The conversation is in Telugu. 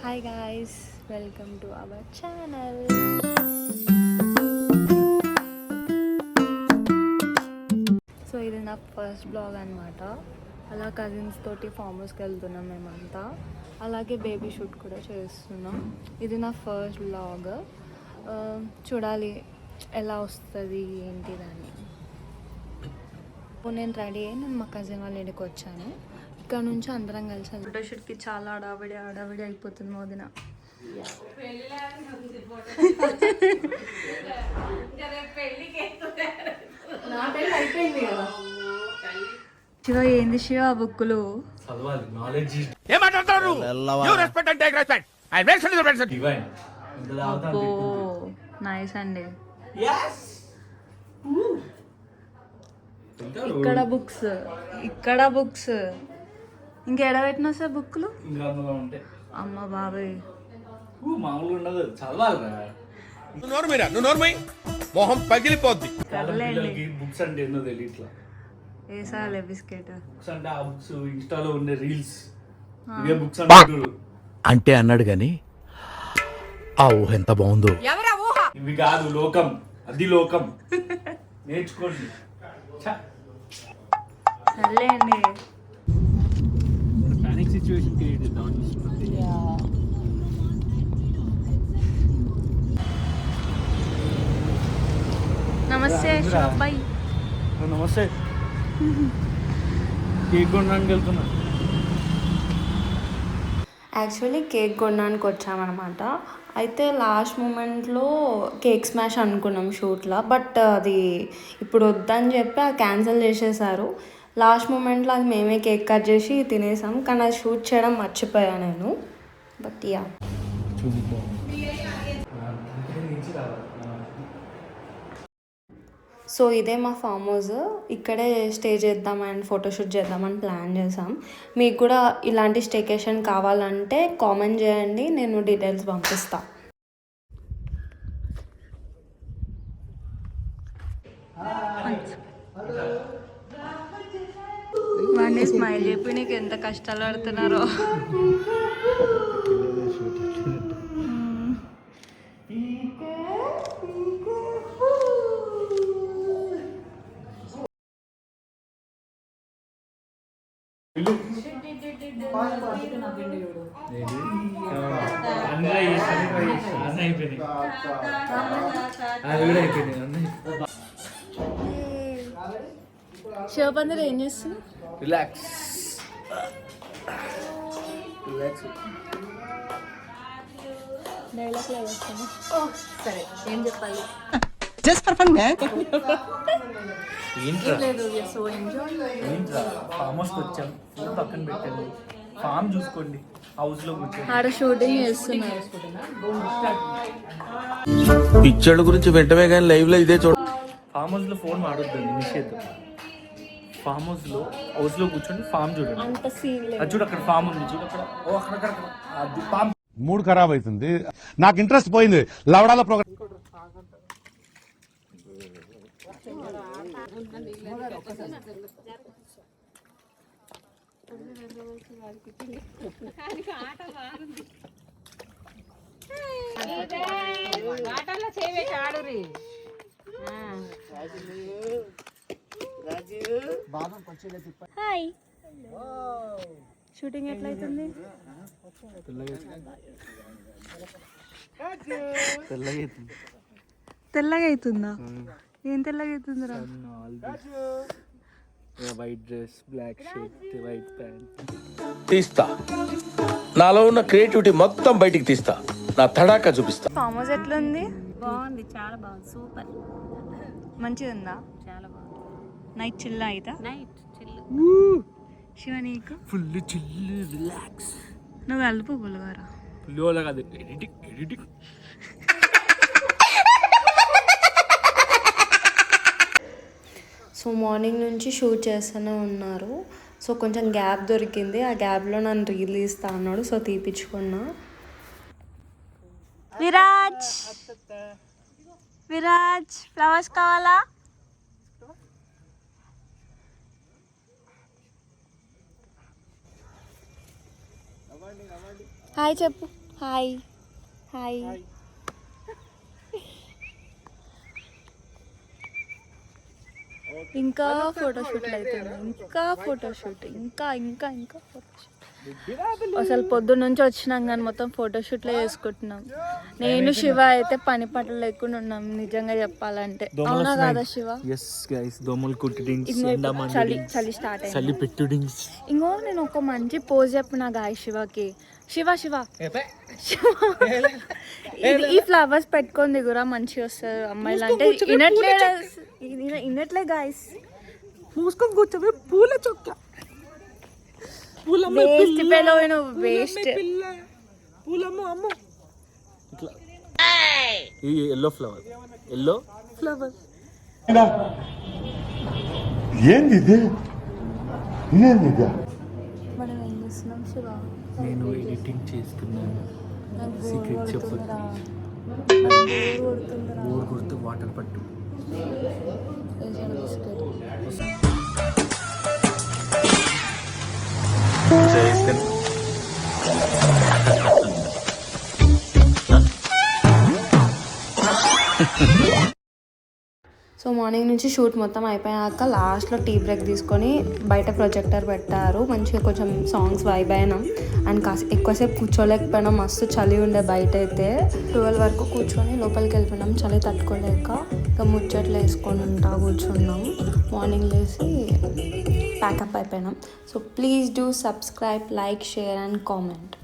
Hi guys, welcome to our channel. So ఇది నా ఫస్ట్ బ్లాగ్ అనమాట. అలా కజిన్స్ తోటి ఫామ్ హౌస్కి వెళ్తున్నాం మేమంతా. అలాగే బేబీ షూట్ కూడా చేస్తున్నాం. ఇది నా ఫస్ట్ బ్లాగ్. చూడాలి ఎలా వస్తుంది ఏంటిదని. ఇప్పుడు నేను రెడీ అయ్యి నేను మా కజిన్ వాళ్ళ ఇంటికి వచ్చాను. ఇక్కడ నుంచి అందరం కలిసి ఫోటోషూట్కి చాలా అడావిడి అయిపోతుంది మోదిన. శివ ఏంది శివ ఆ బుక్కులు నైస్ అండి. ఇక్కడ బుక్స్ ఇంకేడ పెట్టినా సార్ బుక్లు అమ్మ బాబాయ్ మొహం పగిలిపోద్ది. బుక్స్ అంటే ఏందో తెలియట్లా. ఏసాలే బిస్కెట్ బుక్స్ అంటే ఆ బుక్స్ ఇన్స్టాలో ఉండే రీల్స్ బుక్స్ అంటే అన్నాడు గాని ఆ ఊహ ఎంత బాగుందో. ఇవి కాదు లోకం, అది లోకం. నేర్చుకోండి. సర్లే అండి. పానిక్ సిచ్యువేషన్ క్రియేట్ చేద్దాం. నమస్తే శివబాయ్. నమస్తే. కేక్ కొనడానికి వెళ్తున్నా. యాక్చువల్లీ కేక్ కొనడానికి వచ్చామన్నమాట. అయితే లాస్ట్ మూమెంట్లో కేక్ స్మాష్ అనుకున్నాం షూట్లో. బట్ అది ఇప్పుడు వద్దని చెప్పి అది క్యాన్సిల్ చేసేసారు. లాస్ట్ మూమెంట్లో అది మేమే కేక్ కట్ చేసి తినేసాం. కానీ అది షూట్ చేయడం మర్చిపోయా నేను. బట్ యా, సో ఇదే మా ఫామ్ హౌస్. ఇక్కడే స్టే చేద్దాం అండ్ ఫోటోషూట్ చేద్దామని ప్లాన్ చేసాం. మీకు కూడా ఇలాంటి స్టేకేషన్ కావాలంటే కామెంట్ చేయండి, నేను డీటెయిల్స్ పంపిస్తా. వాడిని స్మైల్ చెప్పి నీకు ఎంత కష్టాలు పడుతున్నారో. శివపందరు ఏం చేస్తున్నా? రిలాక్స్. డైలాగ్లో వస్తాను. సరే, ఏం చెప్పాలి? Just for fun man. Farm హౌస్కి వచ్చాం. ఫోన్ పక్కన పెట్టండి, ఫామ్ చూసుకోండి, హౌస్ లో కూర్చోండి. ఆడ షూటింగ్ చేస్తున్నారు. పిక్చర్ల గురించి వెంటనే కానీ లైవ్ లో ఇదే చూడ. ఫామ్ హౌస్ లో ఫోన్ వాడొద్దండి, నిషేధం. ఫామ్ హౌస్ లో కూర్చోండి, ఫామ్ చూడండి. అంత సీన్ లేదు. అది చూడు, అక్కడ ఫామ్ ఉంది చూడు, అక్కడ అది ఫామ్. మూడ్ ఖరాబ్ అవుతుంది, నాకు ఇంట్రెస్ట్ పోయింది లవడాల ప్రోగ్రామ్. హాయ్, షూటింగ్ ఎట్లయితుంది? తెల్లగా అవుతుందా? ఏం తెల్లగా అవుతుందిరా? White dress, black shirt, white pant. తీస్తా, నాలో ఉన్న క్రియేటివిటీ మొత్తం బయటికి తీస్తా, నా తడాకా చూపిస్తా. ఫామ్ హౌస్ ఎట్లుంది? బాగుంది, చాలా బాగుంది, సూపర్. మంచిగా ఉందా? చాలా బాగుంది. నైట్ చిల్ అవుతా? Night chill. శివ నీకు? Full chill, relax. నువ్వు కలుపు పులిగారా? పులిహోర కాదు, ఎడిటింగ్. సో మార్నింగ్ నుంచి షూట్ చేస్తూనే ఉన్నారు. సో కొంచెం గ్యాప్ దొరికింది, ఆ గ్యాప్లో నన్ను రీల్ తీస్తా అన్నాడు. సో తీపిచ్చుకున్నా. విరాజ్ ఫ్లవర్స్ కావాలా? హాయ్ చెప్పు. హాయ్ హాయ్ ఇంకా ఫోటోషూట్లు అవుతున్నాయి, ఇంకా ఫోటోషూట్, ఇంకా ఇంకా ఇంకా ఫోటోషూట్. అసలు పొద్దున్న నుంచి వచ్చినాం కానీ మొత్తం ఫోటోషూట్లే చేసుకుంటున్నాం. నేను శివ అయితే పని పట్టలు లేకుండా ఉన్నాం నిజంగా చెప్పాలంటే. అవునా కాదా శివ? ఎస్ గైస్, దోమలు కుట్టిడింగ్స్, చలి చలి స్టార్ట్ అయింది. చలి పెట్టుడింగ్స్. ఇంకో నేను ఒక మంచి పోజ్ చెప్పిన గాయ శివకి. శివ శివ ఈ ఫ్లవర్స్ పెట్టుకొని దిగురా మంచిగా వస్తారు అమ్మాయిలు అంటే. ఇనట్లే గాయస్, మూసుకొని కూర్చోవే. పూల చొక్క, వేస్ట్ పేలో వేస్ట్. పూలమ్మ అమ్మ ఇట్లా. ఈ ఎల్లో ఫ్లవర్, ఎల్లో ఫ్లవర్. ఏంది ఇది? ఏంది ఇది? మనం ఏం చేస్తున్నాం శివ? నేను ఎడిటింగ్ చేస్తున్నాను. సీక్రెట్ చెప్పొద్దు. బోర్ కొడుతూ వాటర్ పట్టు. సో మార్నింగ్ నుంచి షూట్ మొత్తం అయిపోయాక లాస్ట్లో టీ బ్రేక్ తీసుకొని బయట ప్రొజెక్టర్ పెట్టారు. మంచిగా కొంచెం సాంగ్స్ వైబ్ అయినాం. అండ్ ఎక్కువసేపు కూర్చోలేకపోయినాం, మస్తు చలి ఉండే బయట అయితే. 12 వరకు కూర్చొని లోపలికి వెళ్ళిపోయినాం చలి తట్టుకోలేక. ఇంకా ముచ్చట్లు వేసుకొని కూర్చున్నాం. మార్నింగ్ లేసి ప్యాకప్ అయిపోయినాం. So please do subscribe, like, share and comment.